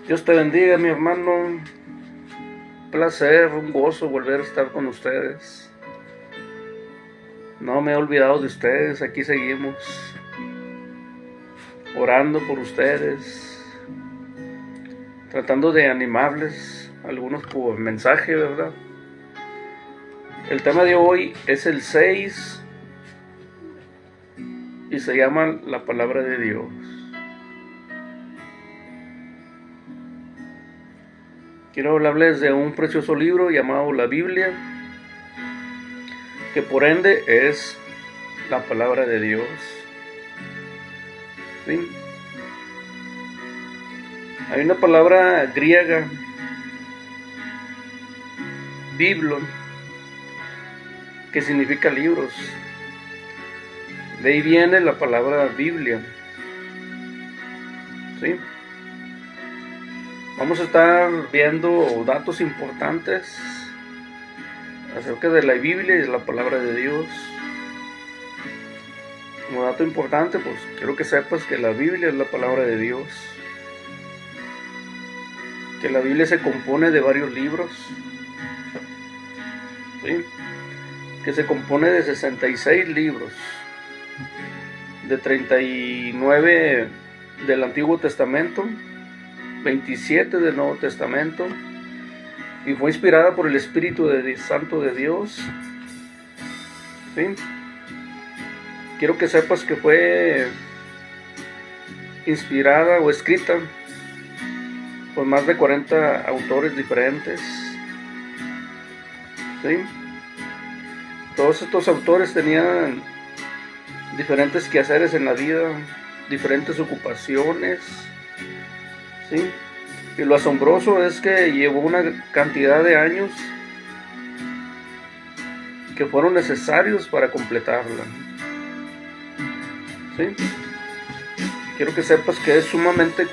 Dios te bendiga, mi hermano. Un placer, un gozo volver a estar con ustedes. No me he olvidado de ustedes, aquí seguimos orando por ustedes, tratando de animarles, algunos por mensaje, ¿verdad? El tema de hoy es el 6 y se llama la palabra de Dios. Quiero hablarles de un precioso libro llamado la Biblia, que por ende es la palabra de Dios. ¿Sí? Hay una palabra griega, biblon, que significa libros. De ahí viene la palabra Biblia. ¿Sí? Vamos a estar viendo datos importantes acerca de la Biblia y de la palabra de Dios. Como dato importante, pues quiero que sepas que la Biblia es la palabra de Dios. Que la Biblia se compone de varios libros. ¿Sí? Que se compone de 66 libros. De 39 del Antiguo Testamento, 27 del Nuevo Testamento, y fue inspirada por el Espíritu Santo de Dios. ¿Sí? Quiero que sepas que fue inspirada o escrita por más de 40 autores diferentes. ¿Sí? Todos estos autores tenían diferentes quehaceres en la vida, diferentes ocupaciones. ¿Sí? Y lo asombroso es que llevó una cantidad de años que fueron necesarios para completarla. ¿Sí? Quiero que sepas que es sumamente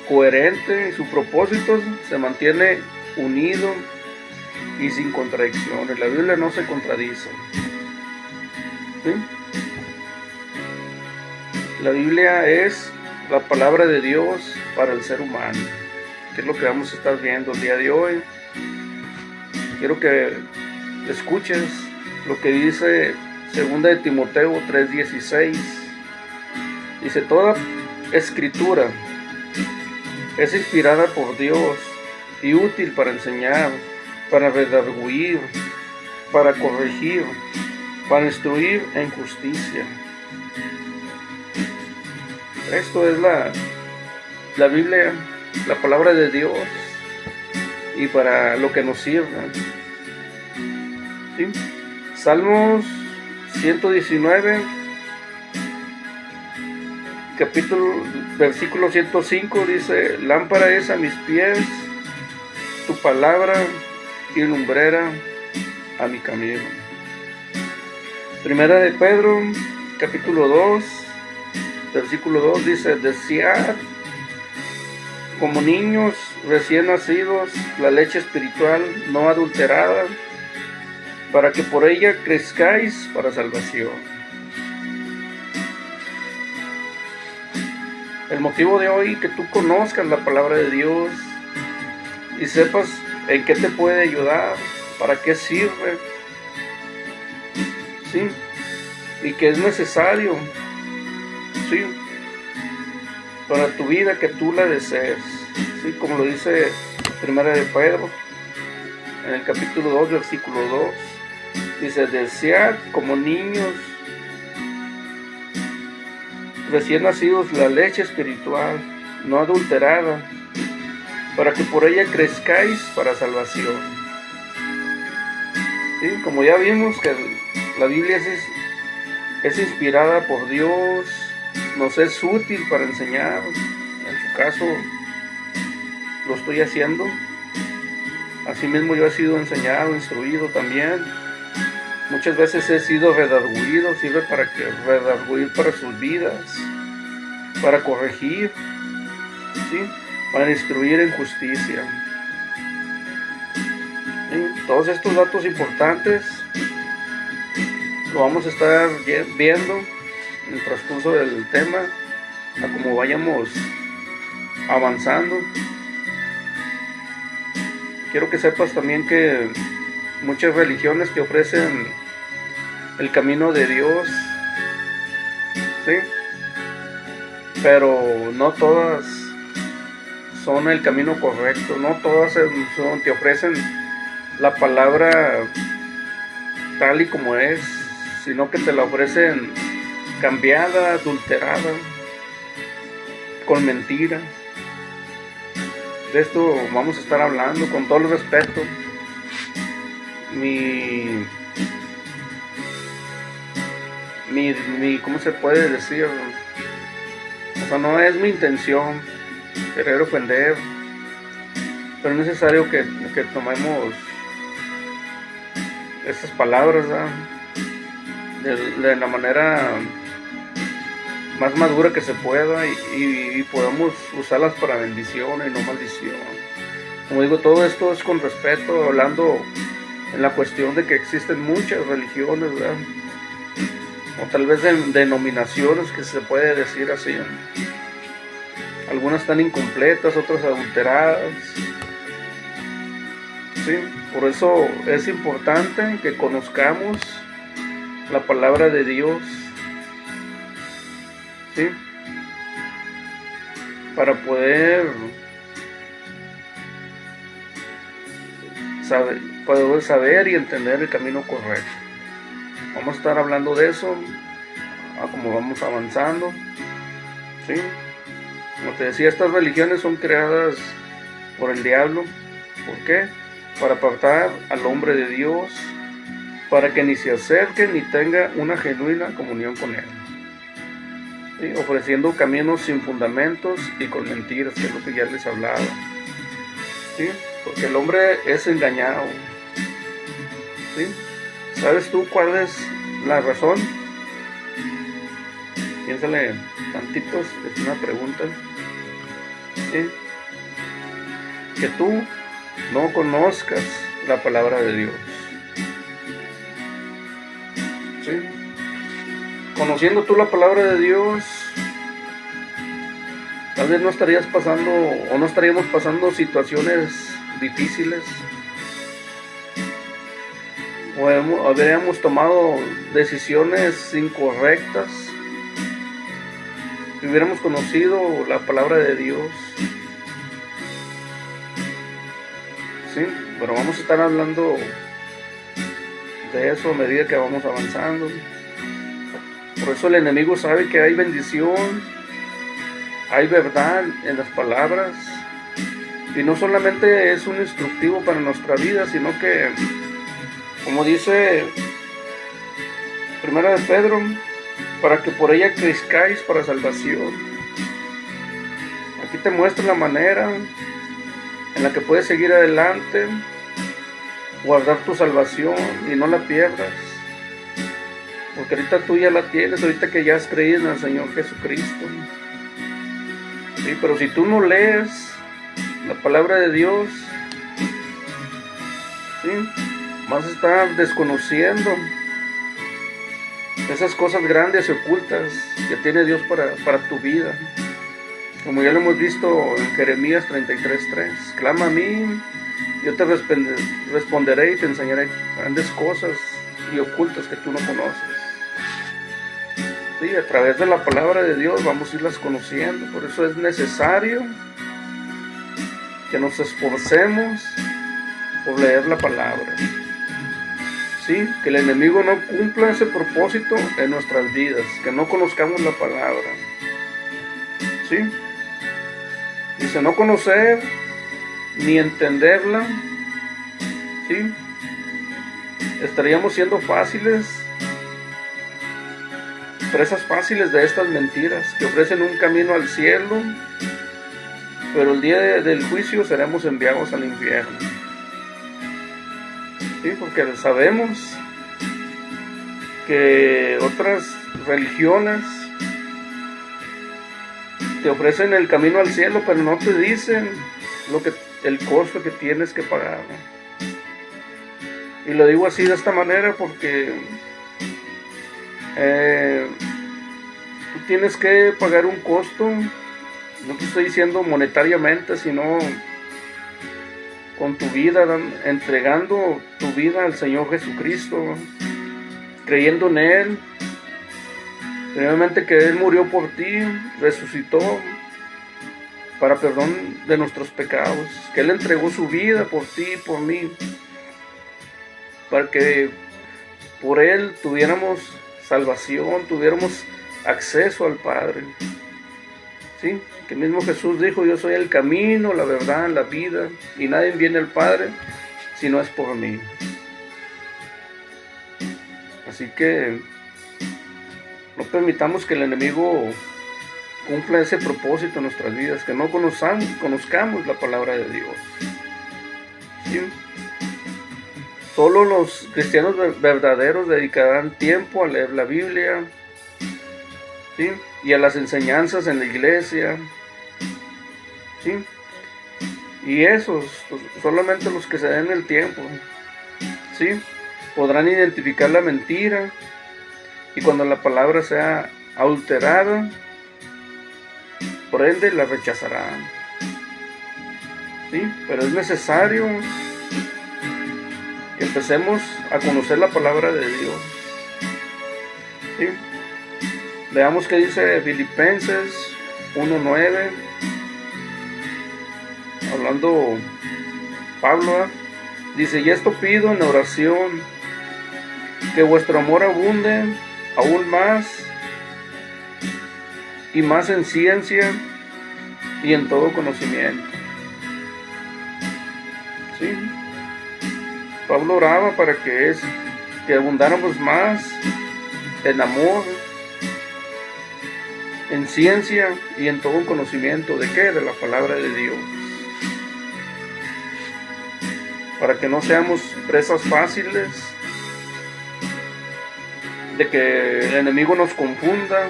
coherente y su propósito se mantiene unido y sin contradicciones. La Biblia no se contradice. ¿Sí? La Biblia es la palabra de Dios para el ser humano, que es lo que vamos a estar viendo el día de hoy. Quiero que escuches lo que dice 2 de Timoteo 3:16. Dice: toda escritura es inspirada por Dios y útil para enseñar, para redarguir, para corregir, para instruir en justicia. Esto es la Biblia, la palabra de Dios, y para lo que nos sirve. ¿Sí? Salmos 119, versículo 105 dice: lámpara es a mis pies tu palabra y lumbrera a mi camino. Primera de Pedro, capítulo 2, versículo 2 dice: desead como niños recién nacidos la leche espiritual no adulterada, para que por ella crezcáis para salvación. El motivo de hoy, que tú conozcas la palabra de Dios y sepas en qué te puede ayudar, para qué sirve. ¿Sí? Y que es necesario, ¿sí?, para tu vida, que tú la desees. ¿Sí? Como lo dice Primera de Pedro, en el capítulo 2, versículo 2, dice: desead como niños recién nacidos la leche espiritual no adulterada, para que por ella crezcáis para salvación. ¿Sí? Como ya vimos que la Biblia es inspirada por Dios, nos es útil para enseñar. En su caso lo estoy haciendo. Asimismo yo he sido enseñado, instruido también. Muchas veces he sido redarguido. Sirve para redarguir para sus vidas, para corregir, ¿sí?, para instruir en justicia. ¿Sí? Todos estos datos importantes lo vamos a estar viendo en el transcurso del tema, a como vayamos avanzando. quiero que sepas también que muchas religiones te ofrecen el camino de Dios, ¿sí? Pero no todas son el camino correcto, no todas te ofrecen la palabra tal y como es, sino que te la ofrecen cambiada, adulterada, con mentiras. De esto vamos a estar hablando con todo el respeto. ¿Cómo se puede decir? O sea, no es mi intención querer ofender, pero es necesario que tomemos estas palabras, ¿verdad?, de la manera más madura que se pueda y podamos usarlas para bendición y no maldición. Como digo, todo esto es con respeto, hablando en la cuestión de que existen muchas religiones, ¿verdad?, o tal vez denominaciones, que se puede decir así. Algunas están incompletas, otras adulteradas, ¿sí? Por eso es importante que conozcamos la palabra de Dios, ¿sí?, para poder saber y entender el camino correcto. Vamos a estar hablando de eso como vamos avanzando, ¿sí? Como te decía, estas religiones son creadas por el diablo. ¿Por qué? Para apartar al hombre de Dios, para que ni se acerque ni tenga una genuina comunión con Él, ¿sí?, ofreciendo caminos sin fundamentos y con mentiras, que es lo que ya les hablaba, ¿sí?, porque el hombre es engañado, ¿sí? ¿Sabes tú cuál es la razón? Piénsale tantito, es una pregunta, ¿sí? Que tú no conozcas la palabra de Dios, ¿sí? Conociendo tú la palabra de Dios, tal vez no estarías pasando o no estaríamos pasando situaciones difíciles, o habríamos tomado decisiones incorrectas si hubiéramos conocido la palabra de Dios, ¿sí? Pero vamos a estar hablando de eso a medida que vamos avanzando. Por eso el enemigo sabe que hay bendición, hay verdad en las palabras, y no solamente es un instructivo para nuestra vida, sino que, como dice Primera de Pedro, para que por ella crezcáis para salvación. Aquí te muestra la manera en la que puedes seguir adelante, guardar tu salvación y no la pierdas, porque ahorita tú ya la tienes, ahorita que ya has creído en el Señor Jesucristo, ¿sí? Pero si tú no lees la palabra de Dios, ¿sí?, vas a estar desconociendo esas cosas grandes y ocultas que tiene Dios para tu vida. Como ya lo hemos visto en Jeremías 33:3, clama a mí, yo te responderé y te enseñaré grandes cosas y ocultas que tú no conoces. Sí, a través de la palabra de Dios vamos a irlas conociendo. Por eso es necesario que nos esforcemos por leer la palabra, ¿sí? Que el enemigo no cumpla ese propósito en nuestras vidas, que no conozcamos la palabra, ¿sí? Dice, no conocer ni entenderla, ¿sí? Estaríamos siendo presas fáciles de estas mentiras que ofrecen un camino al cielo, pero el día del juicio seremos enviados al infierno, ¿sí? Porque sabemos que otras religiones te ofrecen el camino al cielo, pero no te dicen el costo que tienes que pagar. Y lo digo así de esta manera porque tú tienes que pagar un costo. No te estoy diciendo monetariamente, sino con tu vida, entregando tu vida al Señor Jesucristo, creyendo en Él, primeramente que Él murió por ti, resucitó para perdón de nuestros pecados, que Él entregó su vida por ti y por mí, para que por Él tuviéramos salvación, tuviéramos acceso al Padre. ¿Sí? Que mismo Jesús dijo: yo soy el camino, la verdad, la vida, y nadie viene al Padre si no es por mí. Así que no permitamos que el enemigo cumpla ese propósito en nuestras vidas, que no conozcamos la palabra de Dios. ¿Sí? Solo los cristianos verdaderos dedicarán tiempo a leer la Biblia, ¿sí? Y a las enseñanzas en la iglesia, ¿sí? Y esos, solamente los que se den el tiempo, ¿sí? Podrán identificar la mentira, y cuando la palabra sea adulterada, por ende la rechazarán. ¿Sí? Pero es necesario que empecemos a conocer la palabra de Dios. ¿Sí? Veamos qué dice Filipenses 1:9, hablando Pablo, dice: y esto pido en oración, que vuestro amor abunde aún más y más en ciencia y en todo conocimiento. ¿Sí? Pablo oraba para que abundáramos más en amor, en ciencia y en todo conocimiento. ¿De qué? De la palabra de Dios. Para que no seamos presas fáciles de que el enemigo nos confunda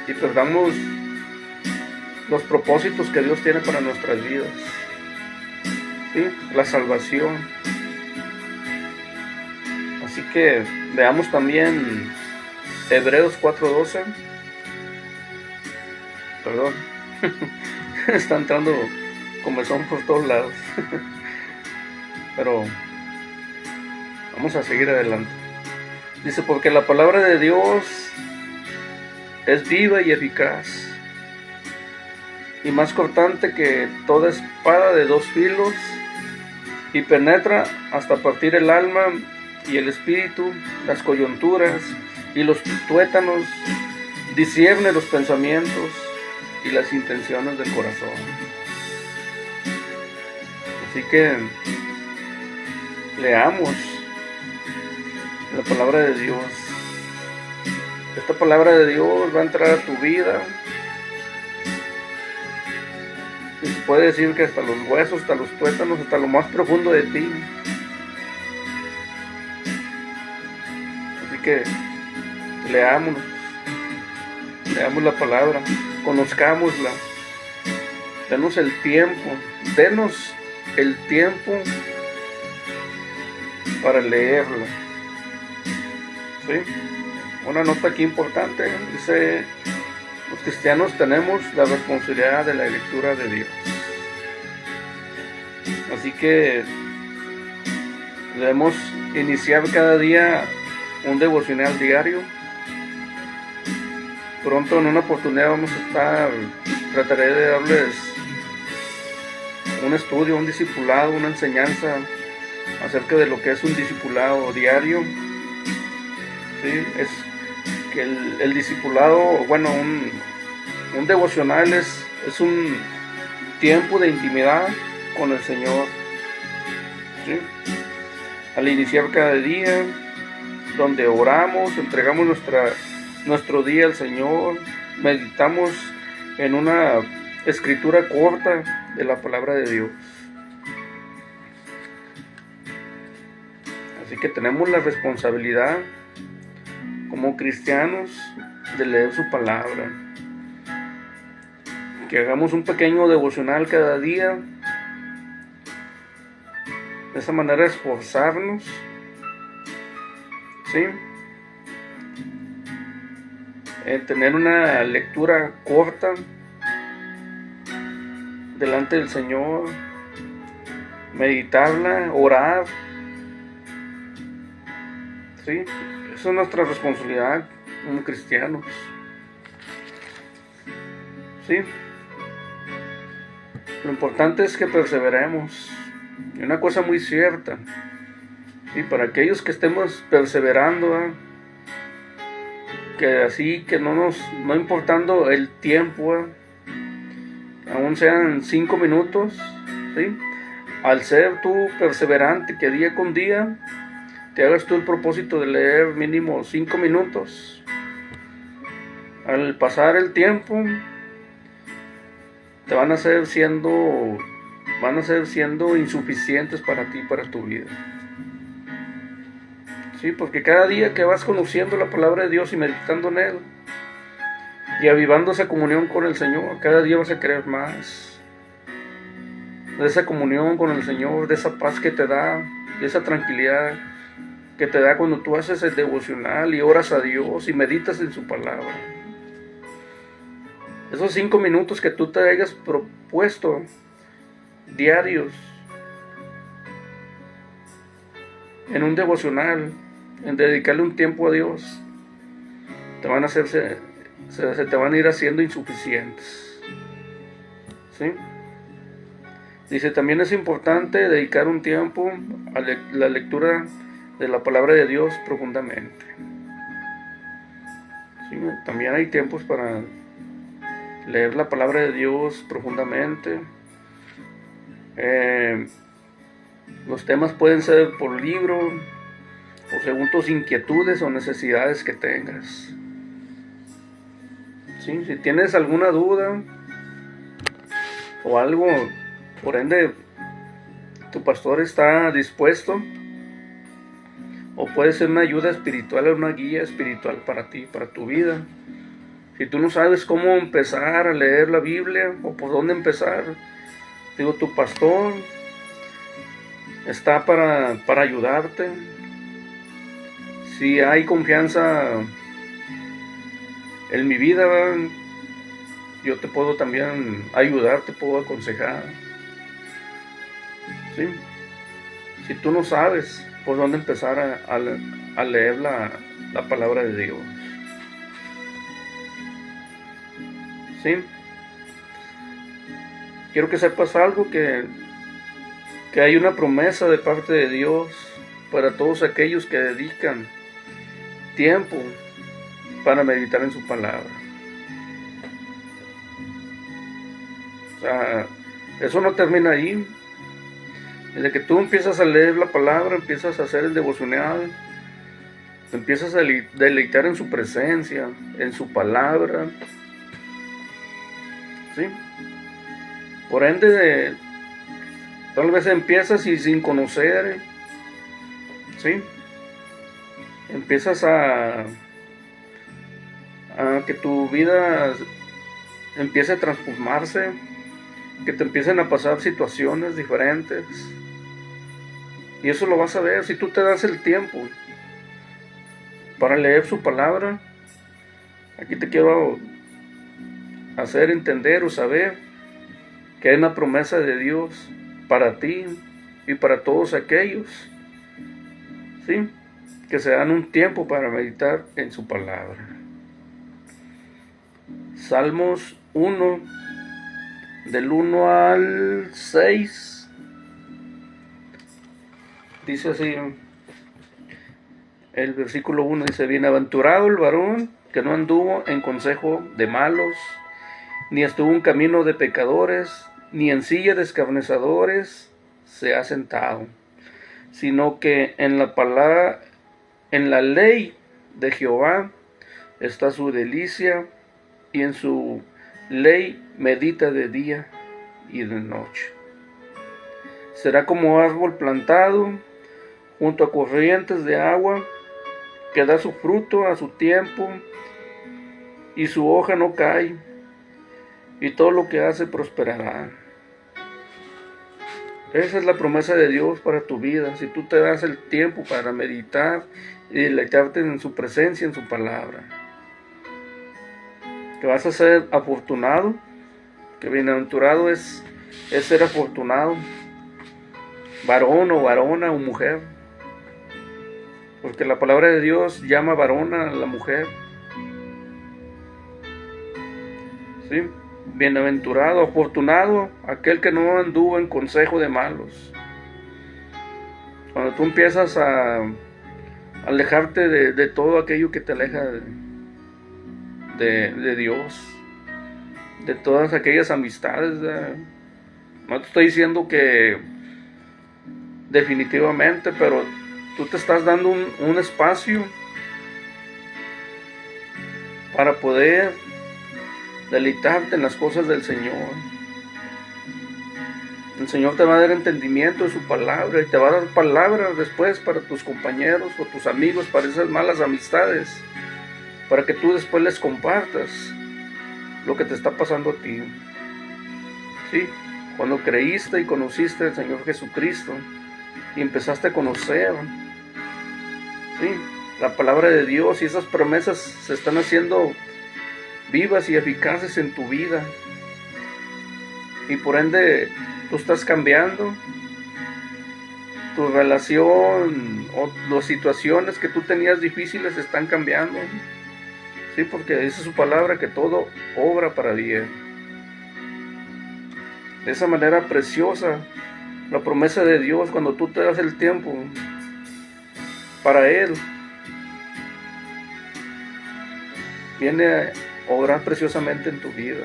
y perdamos los propósitos que Dios tiene para nuestras vidas. ¿Sí? La salvación. Así que veamos también Hebreos 4:12. Perdón. Está entrando comezón por todos lados. Pero vamos a seguir adelante. Dice: porque la palabra de Dios es viva y eficaz, y más cortante que toda espada de 2 filos, y penetra hasta partir el alma y el espíritu, las coyunturas y los tuétanos, discierne los pensamientos y las intenciones del corazón. Así que leamos la palabra de Dios. Esta palabra de Dios va a entrar a tu vida, y se puede decir que hasta los huesos, hasta los tuétanos, hasta lo más profundo de ti. Así que leamos la palabra, conozcámosla, denos el tiempo para leerla. ¿Sí? Una nota aquí importante, dice: los cristianos tenemos la responsabilidad de la lectura de Dios. Así que debemos iniciar cada día un devocional diario. Pronto, en una oportunidad, trataré de darles un estudio, un discipulado, una enseñanza acerca de lo que es un discipulado diario. ¿Sí? Es que el discipulado, bueno, un devocional es un tiempo de intimidad con el Señor. ¿Sí? Al iniciar cada día, donde oramos, entregamos nuestro día al Señor, meditamos en una escritura corta de la palabra de Dios. Así que tenemos la responsabilidad como cristianos de leer su palabra, que hagamos un pequeño devocional cada día, de esa manera esforzarnos, ¿sí? En tener una lectura corta, delante del Señor, meditarla, orar. ¿Sí? Esa es nuestra responsabilidad como cristianos. ¿Sí? Lo importante es que perseveremos. Y una cosa muy cierta, ¿sí? Para aquellos que estemos perseverando, ¿eh? Que no importando el tiempo, ¿eh? Aún sean 5 minutos, ¿sí? Al ser tú perseverante, que día con día te hagas tú el propósito de leer mínimo 5 minutos. Al pasar el tiempo, te van a ser siendo insuficientes para ti, para tu vida. Sí, porque cada día que vas conociendo la palabra de Dios y meditando en Él y avivando esa comunión con el Señor, cada día vas a querer más de esa comunión con el Señor, de esa paz que te da, de esa tranquilidad que te da cuando tú haces el devocional y oras a Dios y meditas en su palabra. Esos 5 minutos que tú te hayas propuesto diarios en un devocional, en dedicarle un tiempo a Dios, se te van a ir haciendo insuficientes. ¿Sí? Dice, también es importante dedicar un tiempo a la lectura de la palabra de Dios profundamente. ¿Sí? También hay tiempos para leer la palabra de Dios profundamente. Los temas pueden ser por libro o según tus inquietudes o necesidades que tengas. ¿Sí? Si tienes alguna duda o algo, por ende tu pastor está dispuesto, o puede ser una ayuda espiritual o una guía espiritual para ti, para tu vida. Si tú no sabes cómo empezar a leer la Biblia o por dónde empezar, digo, tu pastor está para ayudarte. Si hay confianza en mi vida, yo te puedo también ayudar, te puedo aconsejar. ¿Sí? Si tú no sabes por dónde empezar a leer la palabra de Dios. ¿Sí? Quiero que sepas algo, que hay una promesa de parte de Dios para todos aquellos que dedican tiempo para meditar en su palabra. O sea, eso no termina ahí. Desde que tú empiezas a leer la palabra, empiezas a hacer el devocional, empiezas a deleitar en su presencia, en su palabra. ¿Sí? Por ende, tal vez empiezas y sin conocer, ¿sí? Empiezas a que tu vida empiece a transformarse, que te empiecen a pasar situaciones diferentes. Y eso lo vas a ver si tú te das el tiempo para leer su palabra. Aquí te quiero hacer entender o saber que hay una promesa de Dios para ti y para todos aquellos, ¿sí?, que se dan un tiempo para meditar en su palabra. Salmos 1, del 1 al 6, dice así, el versículo 1 dice: bienaventurado el varón que no anduvo en consejo de malos, ni estuvo en camino de pecadores, ni en silla de escarnecedores se ha sentado, sino que en la ley de Jehová está su delicia, y en su ley medita de día y de noche. Será como árbol plantado junto a corrientes de agua, que da su fruto a su tiempo, y su hoja no cae, y todo lo que hace prosperará. Esa es la promesa de Dios para tu vida, si tú te das el tiempo para meditar y deleitarte en su presencia, en su palabra. Que vas a ser afortunado, que bienaventurado es es ser afortunado, varón o varona o mujer, porque la palabra de Dios llama varona a la mujer. ¿Sí? Bienaventurado, afortunado, aquel que no anduvo en consejo de malos. Cuando tú empiezas a alejarte de todo aquello que te aleja de Dios, de todas aquellas amistades, no te estoy diciendo que definitivamente, pero tú te estás dando un espacio para poder deleitarte en las cosas del Señor. El Señor te va a dar entendimiento de su palabra y te va a dar palabras después para tus compañeros o tus amigos, para esas malas amistades, para que tú después les compartas lo que te está pasando a ti. ¿Sí? Cuando creíste y conociste al Señor Jesucristo y empezaste a conocer, ¿sí?, la palabra de Dios, y esas promesas se están haciendo vivas y eficaces en tu vida, y por ende tú estás cambiando, tu relación o las situaciones que tú tenías difíciles están cambiando, ¿sí? Porque dice su palabra que todo obra para bien. De esa manera preciosa, la promesa de Dios, cuando tú te das el tiempo para Él, viene a obrar preciosamente en tu vida.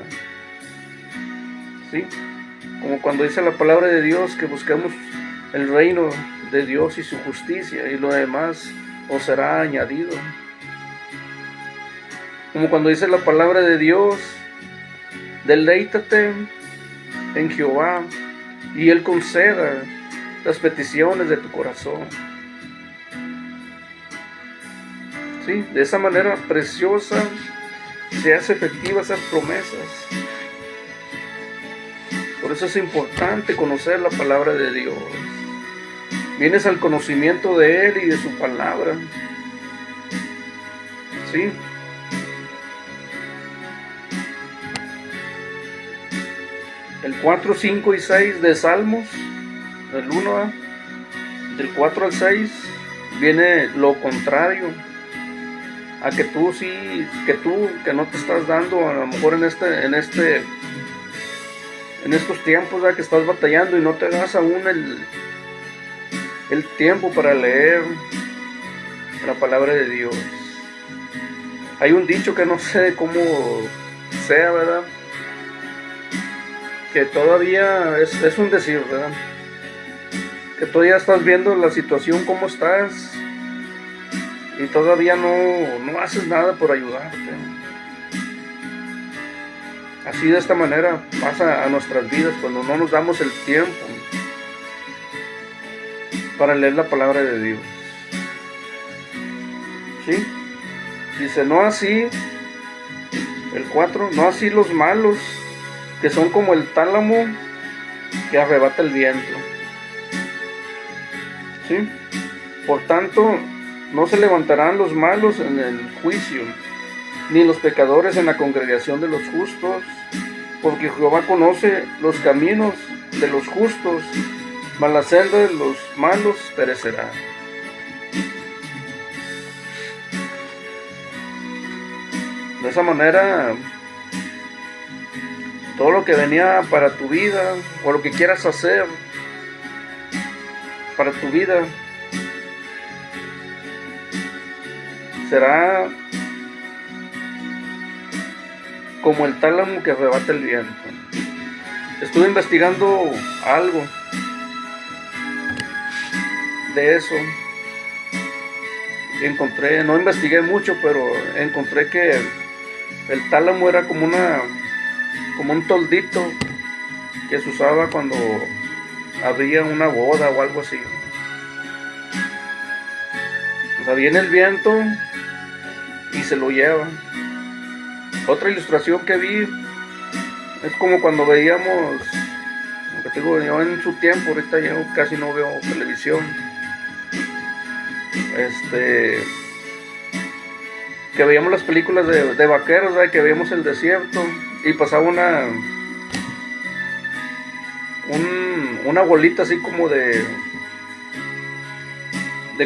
¿Sí? Como cuando dice la palabra de Dios que busquemos el reino de Dios y su justicia, y lo demás os será añadido. Como cuando dice la palabra de Dios, deleítate en Jehová y Él conceda las peticiones de tu corazón. ¿Sí? De esa manera preciosa se hace efectiva esas promesas. Por eso es importante conocer la palabra de Dios. Vienes al conocimiento de Él y de su palabra. ¿Sí? El 4, 5 y 6 de Salmos, del 1 del 4 al 6, viene lo contrario a que tú sí, que no te estás dando, a lo mejor en estos tiempos, ¿verdad?, que estás batallando y no te das aún el tiempo para leer la palabra de Dios. Hay un dicho que no sé cómo sea, ¿verdad?, que todavía es un decir, ¿verdad?, que todavía estás viendo la situación como estás y todavía no haces nada por ayudarte. Así, de esta manera pasa a nuestras vidas cuando no nos damos el tiempo para leer la palabra de Dios. ¿Sí? Dice, no así, el 4, no así los malos, que son como el tálamo que arrebata el viento. ¿Sí? Por tanto, no se levantarán los malos en el juicio, ni los pecadores en la congregación de los justos, porque Jehová conoce los caminos de los justos, mas la senda de los malos perecerá. De esa manera, todo lo que venía para tu vida, o lo que quieras hacer para tu vida, será como el tálamo que arrebata el viento. Estuve investigando algo de eso. Encontré, no investigué mucho, pero encontré que el tálamo era como un toldito que se usaba cuando había una boda o algo así. O sea, viene el viento y se lo lleva. Otra ilustración que vi es como cuando veíamos, lo que digo, yo en su tiempo, ahorita yo casi no veo televisión, que veíamos las películas de vaqueros, ¿verdad?, que veíamos el desierto y pasaba una bolita así como de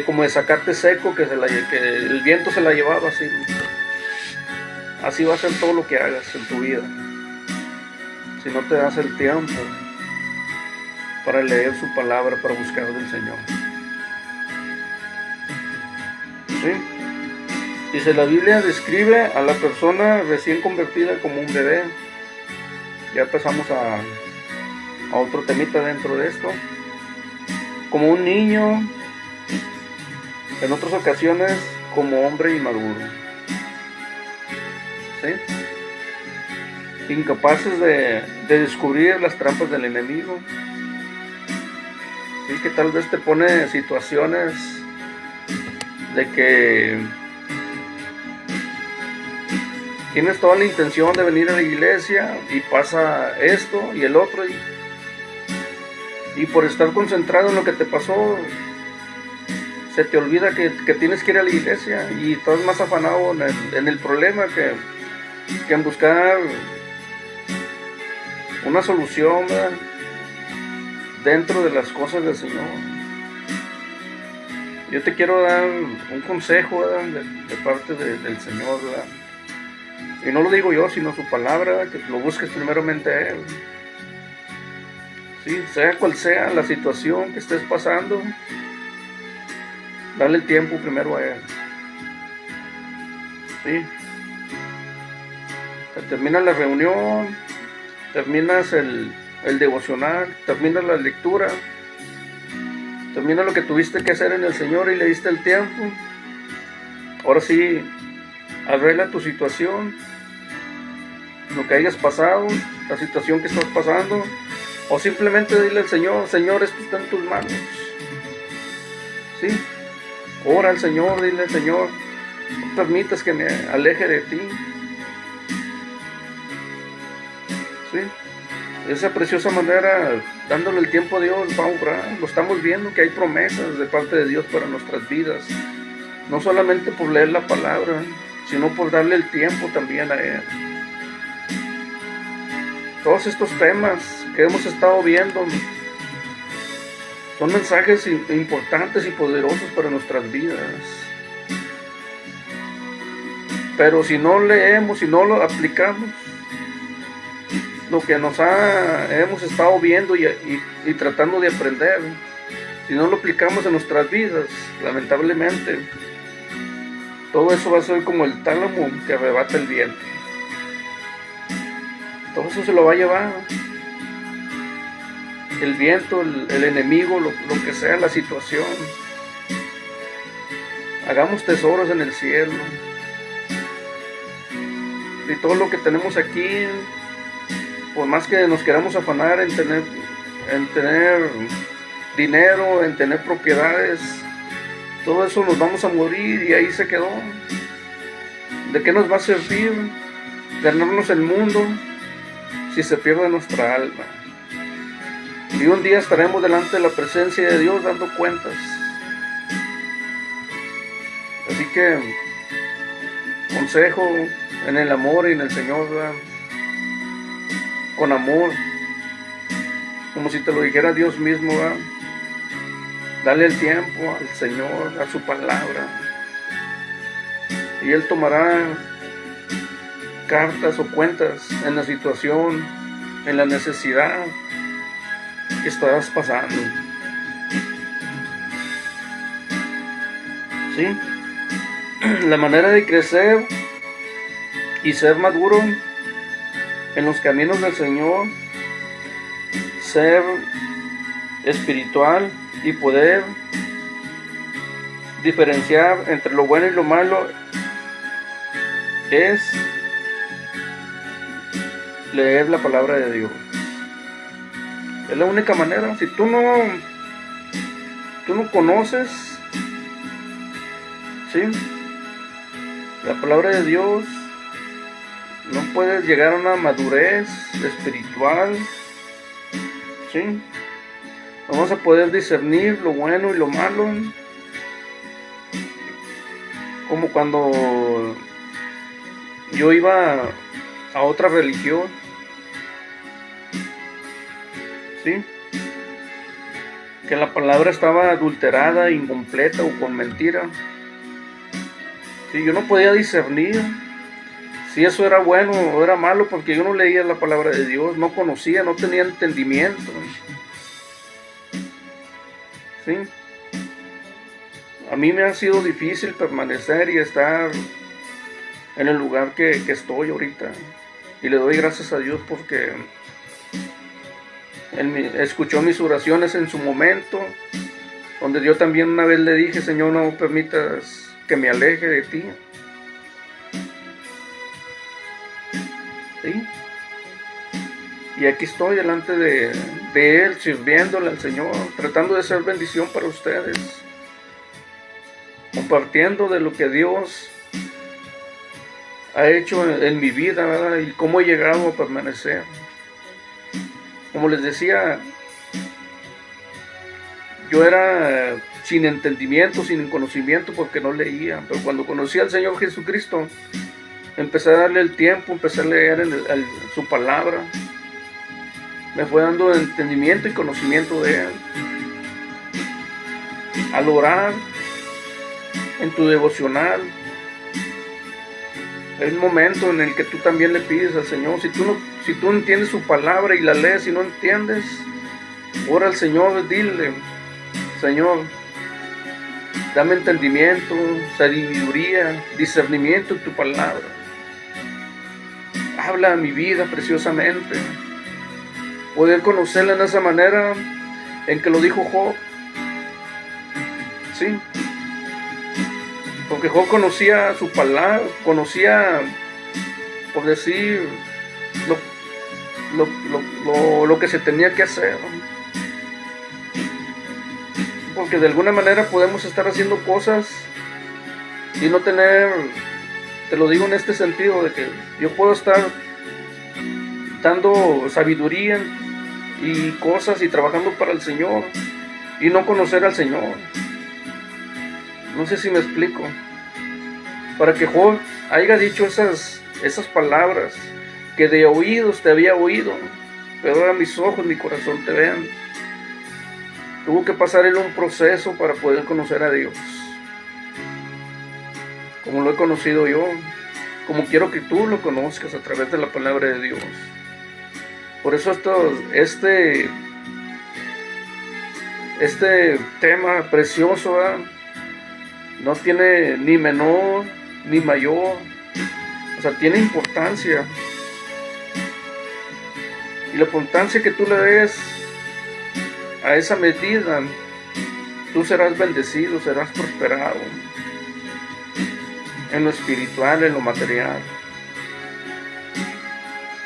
como de zacate seco que el viento se la llevaba así. Así va a ser todo lo que hagas en tu vida si no te das el tiempo para leer su palabra, para buscar del Señor. ¿Sí? Dice, la Biblia describe a la persona recién convertida como un bebé. Ya pasamos a otro temita dentro de esto. Como un niño, en otras ocasiones como hombre inmaduro. ¿Sí? Incapaces de descubrir las trampas del enemigo. ¿Sí? Que tal vez te pone situaciones de que tienes toda la intención de venir a la iglesia y pasa esto y el otro y por estar concentrado en lo que te pasó se te olvida que tienes que ir a la iglesia y estás más afanado en el problema que en buscar una solución, ¿verdad?, dentro de las cosas del Señor. Yo te quiero dar un consejo, ¿verdad?, de parte del Señor, ¿verdad? Y no lo digo yo, sino su palabra, que lo busques primeramente a Él. ¿Sí? Sea cual sea la situación que estés pasando, dale el tiempo primero a Él. ¿Sí? Terminas la reunión, terminas el devocional, terminas la lectura, terminas lo que tuviste que hacer en el Señor y le diste el tiempo. Ahora sí, arregla tu situación, lo que hayas pasado, la situación que estás pasando, o simplemente dile al Señor, Señor, esto está en tus manos. ¿Sí? Ora al Señor, dile al Señor, no permitas que me aleje de ti. ¿Sí? De esa preciosa manera, dándole el tiempo a Dios, va a obrar. Lo estamos viendo que hay promesas de parte de Dios para nuestras vidas. No solamente por leer la palabra, sino por darle el tiempo también a Él. Todos estos temas que hemos estado viendo son mensajes importantes y poderosos para nuestras vidas. Pero si no leemos, si no lo aplicamos, lo que hemos estado viendo y tratando de aprender, si no lo aplicamos en nuestras vidas, lamentablemente, todo eso va a ser como el tálamo que arrebata el viento. Todo eso se lo va a llevar el viento, el enemigo, lo que sea la situación. Hagamos tesoros en el cielo. Y todo lo que tenemos aquí, por más que nos queramos afanar en tener dinero, en tener propiedades, todo eso nos vamos a morir y ahí se quedó. ¿De qué nos va a servir ganarnos el mundo si se pierde nuestra alma? Y un día estaremos delante de la presencia de Dios dando cuentas. Así que, consejo en el amor y en el Señor, ¿verdad?, con amor, como si te lo dijera Dios mismo, ¿verdad?, dale el tiempo al Señor, a su palabra, y Él tomará cartas o cuentas en la situación, en la necesidad que estarás pasando. ¿Sí? La manera de crecer y ser maduro en los caminos del Señor, ser espiritual y poder diferenciar entre lo bueno y lo malo, es leer la palabra de Dios. Es la única manera. Si tú no conoces, ¿sí?, la palabra de Dios, no puedes llegar a una madurez espiritual, ¿sí? No vas a poder discernir lo bueno y lo malo. Como cuando yo iba a otra religión, ¿sí?, que la palabra estaba adulterada, incompleta o con mentira. Sí, yo no podía discernir si eso era bueno o era malo, porque yo no leía la palabra de Dios, no conocía, no tenía entendimiento. ¿Sí? A mí me ha sido difícil permanecer y estar en el lugar que estoy ahorita. Y le doy gracias a Dios porque Él escuchó mis oraciones en su momento, donde yo también una vez le dije: Señor, no permitas que me aleje de ti. ¿Sí? Y aquí estoy delante de Él, sirviéndole al Señor, tratando de ser bendición para ustedes, compartiendo de lo que Dios ha hecho en mi vida, ¿verdad? Y cómo he llegado a permanecer. Como les decía, yo era sin entendimiento, sin conocimiento, porque no leía. Pero cuando conocí al Señor Jesucristo, empecé a darle el tiempo, empecé a leer su palabra. Me fue dando entendimiento y conocimiento de Él. Al orar en tu devocional, es un momento en el que tú también le pides al Señor. Si tú entiendes su palabra y la lees y no entiendes, ora al Señor, dile: Señor, dame entendimiento, sabiduría, discernimiento en tu palabra. Habla a mi vida preciosamente. Poder conocerla en esa manera en que lo dijo Job. Sí. Porque Job conocía su palabra, conocía, por decir, lo que se tenía que hacer. Porque de alguna manera podemos estar haciendo cosas y no tener, te lo digo en este sentido, de que yo puedo estar dando sabiduría y cosas y trabajando para el Señor y no conocer al Señor. No sé si me explico. Para que Job haya dicho esas palabras, que de oídos te había oído, pero ahora mis ojos, mi corazón te vean. Tuvo que pasar él un proceso para poder conocer a Dios, como lo he conocido yo, como quiero que tú lo conozcas a través de la palabra de Dios. Por eso este tema precioso, ¿verdad?, no tiene ni menor ni mayor, o sea, tiene importancia. Y la importancia que tú le des a esa medida, tú serás bendecido, serás prosperado en lo espiritual, en lo material.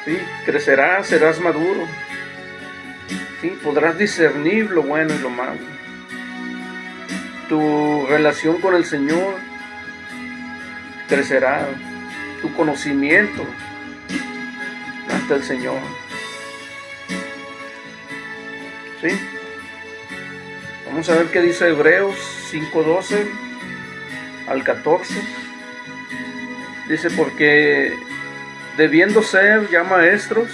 ¿Sí? Crecerás, serás maduro. ¿Sí? Podrás discernir lo bueno y lo malo. Tu relación con el Señor crecerá, tu conocimiento ante el Señor. ¿Sí? Vamos a ver qué dice Hebreos 5:12 al 14. Dice: porque debiendo ser ya maestros,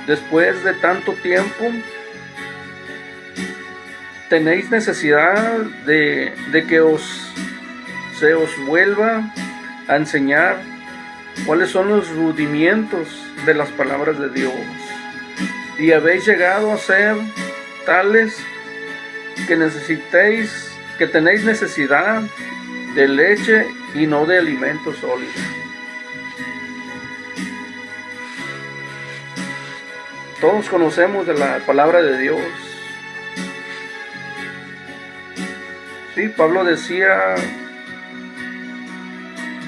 después de tanto tiempo, tenéis necesidad de que se os vuelva a enseñar cuáles son los rudimentos de las palabras de Dios. Y habéis llegado a ser tales que tenéis necesidad de leche y no de alimento sólido. Todos conocemos de la palabra de Dios. Sí, Pablo decía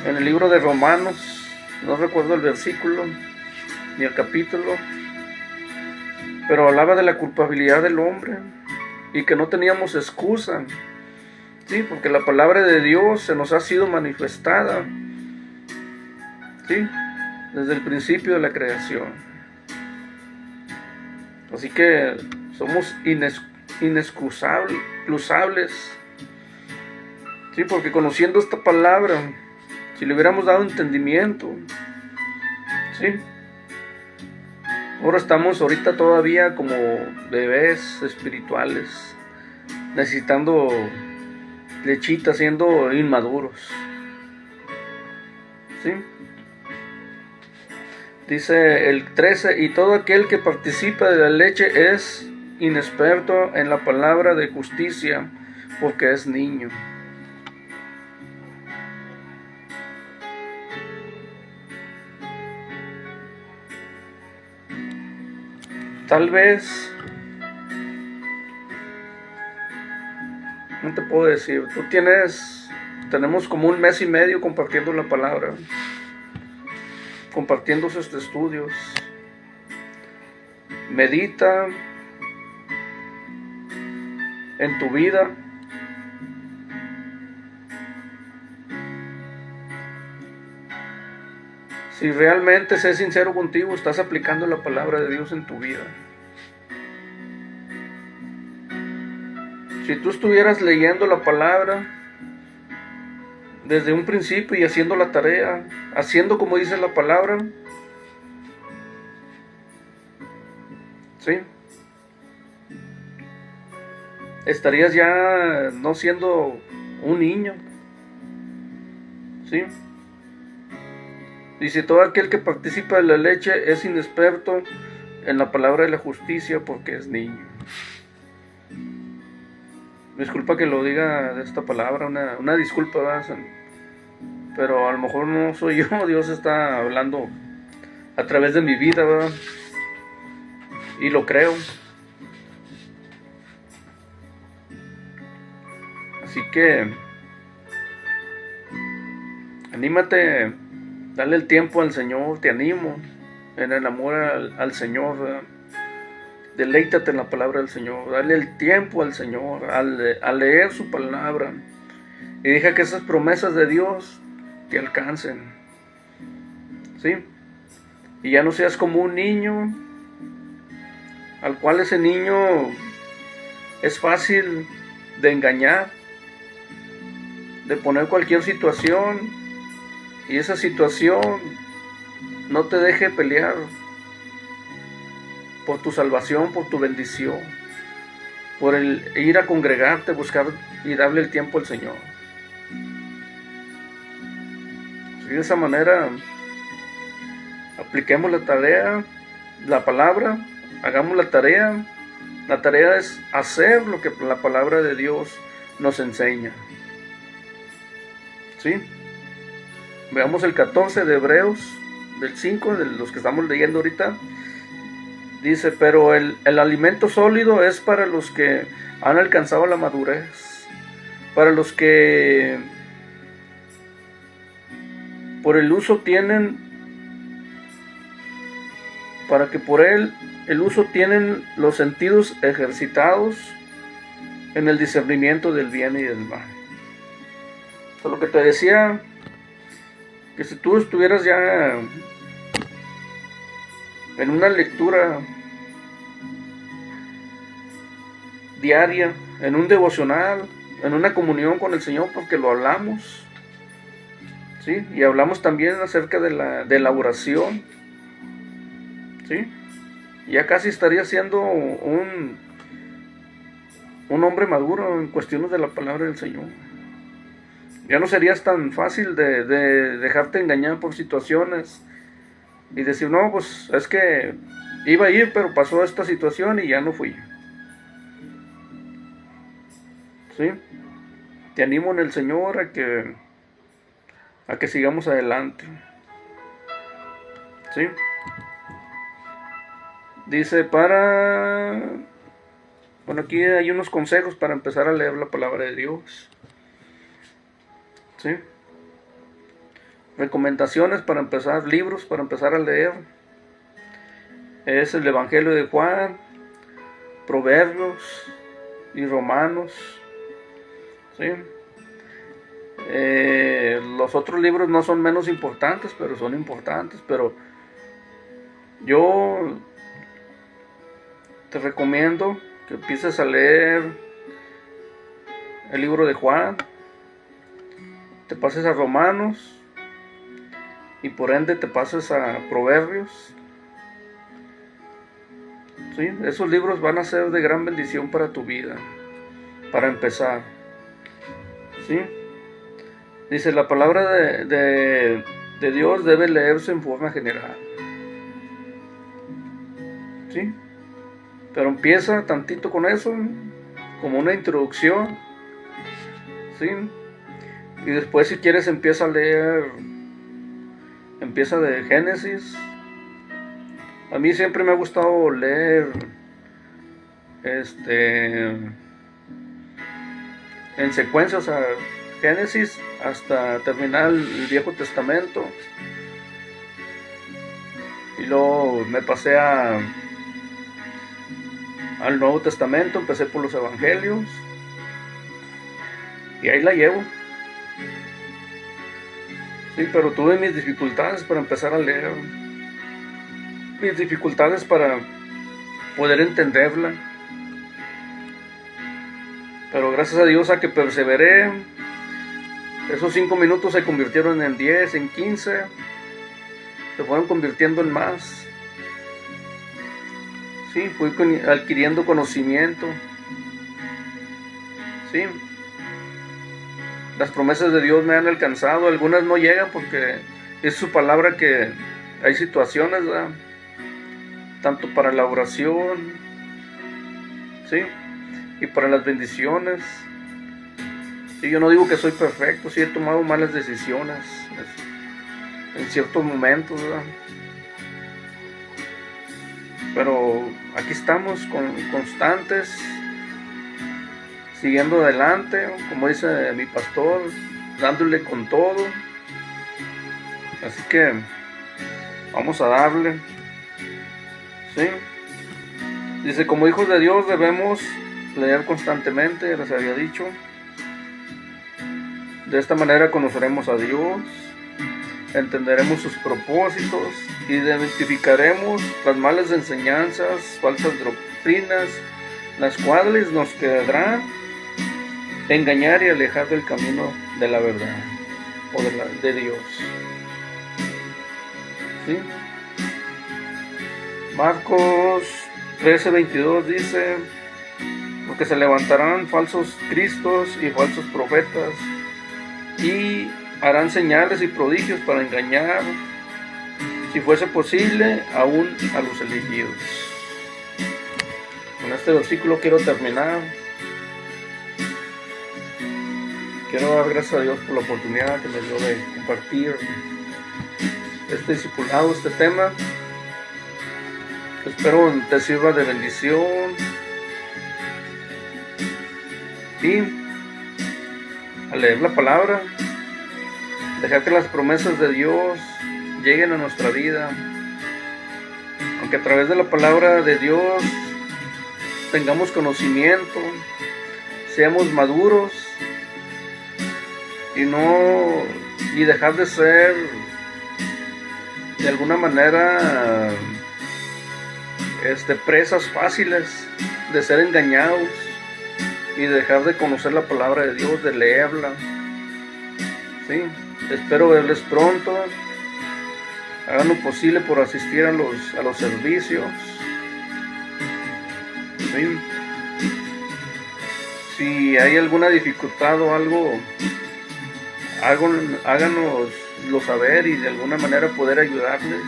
en el libro de Romanos, no recuerdo el versículo ni el capítulo, pero hablaba de la culpabilidad del hombre y que no teníamos excusa. Sí, porque la palabra de Dios se nos ha sido manifestada, sí, desde el principio de la creación. Así que somos inexcusables. Sí, porque conociendo esta palabra, si le hubiéramos dado entendimiento, sí, Ahora estamos ahorita todavía como bebés espirituales, necesitando lechita, siendo inmaduros. ¿Sí? Dice el 13, y todo aquel que participa de la leche es inexperto en la palabra de justicia, porque es niño. Tal vez, no te puedo decir, tenemos como 1 mes y medio compartiendo la palabra, compartiendo sus estudios. Medita en tu vida. Si realmente, sé sincero contigo, estás aplicando la palabra de Dios en tu vida. Si tú estuvieras leyendo la palabra desde un principio y haciendo la tarea, haciendo como dice la palabra, ¿sí?, estarías ya no siendo un niño, ¿sí? Dice, todo aquel que participa de la leche es inexperto en la palabra de la justicia, porque es niño. Disculpa que lo diga de esta palabra, una disculpa, ¿verdad? Pero a lo mejor no soy yo, Dios está hablando a través de mi vida, ¿verdad? Y lo creo. Así que anímate, dale el tiempo al Señor, te animo en el amor al Señor, ¿verdad? Deleítate en la palabra del Señor, dale el tiempo al Señor, al leer su palabra, y deja que esas promesas de Dios te alcancen, ¿sí? Y ya no seas como un niño, al cual ese niño es fácil de engañar, de poner cualquier situación, y esa situación no te deje pelear por tu salvación, por tu bendición, por el ir a congregarte, buscar y darle el tiempo al Señor. Y de esa manera apliquemos la tarea, la palabra, hagamos la tarea. La tarea es hacer lo que la palabra de Dios nos enseña, ¿sí? Veamos el 14 de Hebreos, del 5, de los que estamos leyendo ahorita. Dice, pero el alimento sólido es para los que han alcanzado la madurez, para los que por el uso tienen, para que por el uso tienen los sentidos ejercitados en el discernimiento del bien y del mal. Eso es lo que te decía, que si tú estuvieras ya en una lectura diaria, en un devocional, en una comunión con el Señor, porque lo hablamos, ¿sí? Y hablamos también acerca de la oración, ¿sí? Ya casi estaría siendo un hombre maduro en cuestiones de la palabra del Señor. Ya no serías tan fácil de dejarte engañar por situaciones y decir, no, pues es que iba a ir, pero pasó esta situación y ya no fui. ¿Sí? Te animo en el Señor a que sigamos adelante. ¿Sí? Dice, bueno, aquí hay unos consejos para empezar a leer la palabra de Dios. ¿Sí? Recomendaciones para empezar, libros para empezar a leer. Es el Evangelio de Juan, Proverbios y Romanos. ¿Sí? Los otros libros no son menos importantes, pero son importantes. Pero yo te recomiendo que empieces a leer el libro de Juan, te pases a Romanos y por ende te pases a Proverbios ¿sí? Esos libros van a ser de gran bendición para tu vida, para empezar, ¿sí? Dice, la palabra de Dios debe leerse en forma general, ¿sí? Pero empieza tantito con eso, como una introducción, ¿sí? Y después, si quieres, empieza a leer, empieza de Génesis. A mí siempre me ha gustado leer en secuencia, o sea, Génesis hasta terminar el Viejo Testamento, y luego me pasé al Nuevo Testamento, empecé por los Evangelios y ahí la llevo. Sí, pero tuve mis dificultades para empezar a leer, mis dificultades para poder entenderla, pero gracias a Dios a que perseveré, esos 5 minutos se convirtieron en 10, en 15, se fueron convirtiendo en más. Sí, fui adquiriendo conocimiento. Sí, las promesas de Dios me han alcanzado, algunas no llegan porque es su palabra, que hay situaciones, ¿verdad? Tanto para la oración, ¿sí? Y para las bendiciones. Sí, yo no digo que soy perfecto, sí he tomado malas decisiones en ciertos momentos, ¿verdad? Pero aquí estamos constantes, siguiendo adelante, como dice mi pastor, dándole con todo. Así que vamos a darle, ¿sí? Dice, como hijos de Dios debemos leer constantemente, les había dicho. De esta manera conoceremos a Dios, entenderemos sus propósitos, identificaremos las malas enseñanzas, falsas doctrinas, las cuales nos quedará engañar y alejar del camino de la verdad o de Dios. ¿Sí? Marcos 13:22 dice, porque se levantarán falsos cristos y falsos profetas y harán señales y prodigios para engañar, si fuese posible, aún a los elegidos. Con este versículo quiero terminar. Quiero dar gracias a Dios por la oportunidad que me dio de compartir este discipulado, este tema. Espero te sirva de bendición y al leer la palabra, dejar que las promesas de Dios lleguen a nuestra vida, aunque a través de la palabra de Dios tengamos conocimiento, seamos maduros y dejar de ser de alguna manera presas fáciles de ser engañados, y dejar de conocer la palabra de Dios, de leerla. ¿Sí? Espero verles pronto. Hagan lo posible por asistir a los servicios. ¿Sí? Si hay alguna dificultad o algo, háganoslo saber y de alguna manera poder ayudarles.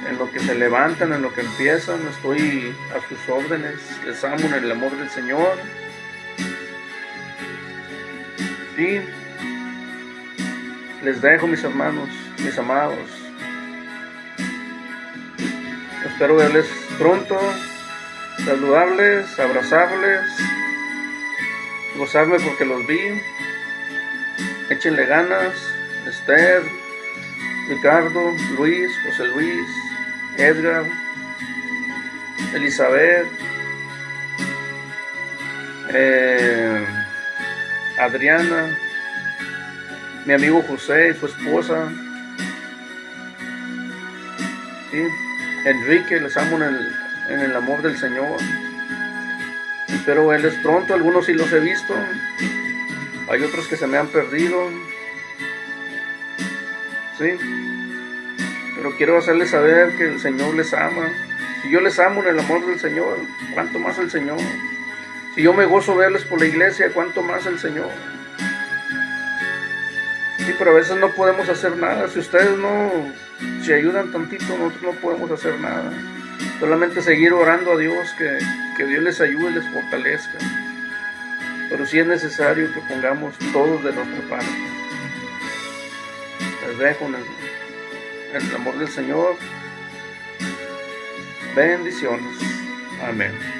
En lo que se levantan, en lo que empiezan, estoy a sus órdenes. Les amo en el amor del Señor. Y les dejo, mis hermanos, mis amados. Espero verles pronto, saludarles, abrazarles, gozarme porque los vi. Échenle ganas. Esther, Ricardo, Luis, José Luis, Edgar, Elizabeth, Adriana, mi amigo José y su esposa, ¿sí? Enrique, les amo en el amor del Señor. Espero verles pronto. Algunos sí los he visto, hay otros que se me han perdido, ¿sí? Pero quiero hacerles saber que el Señor les ama, Si yo les amo en el amor del Señor, ¿cuánto más el Señor? Si yo me gozo verles por la iglesia, ¿cuánto más el Señor? Sí, pero a veces no podemos hacer nada. Si ustedes no se ayudan tantito, nosotros no podemos hacer nada. Solamente seguir orando a Dios, que Dios les ayude y les fortalezca. Pero sí es necesario que pongamos todos de nuestra parte. Les dejo en el amor del Señor. Bendiciones. Amén.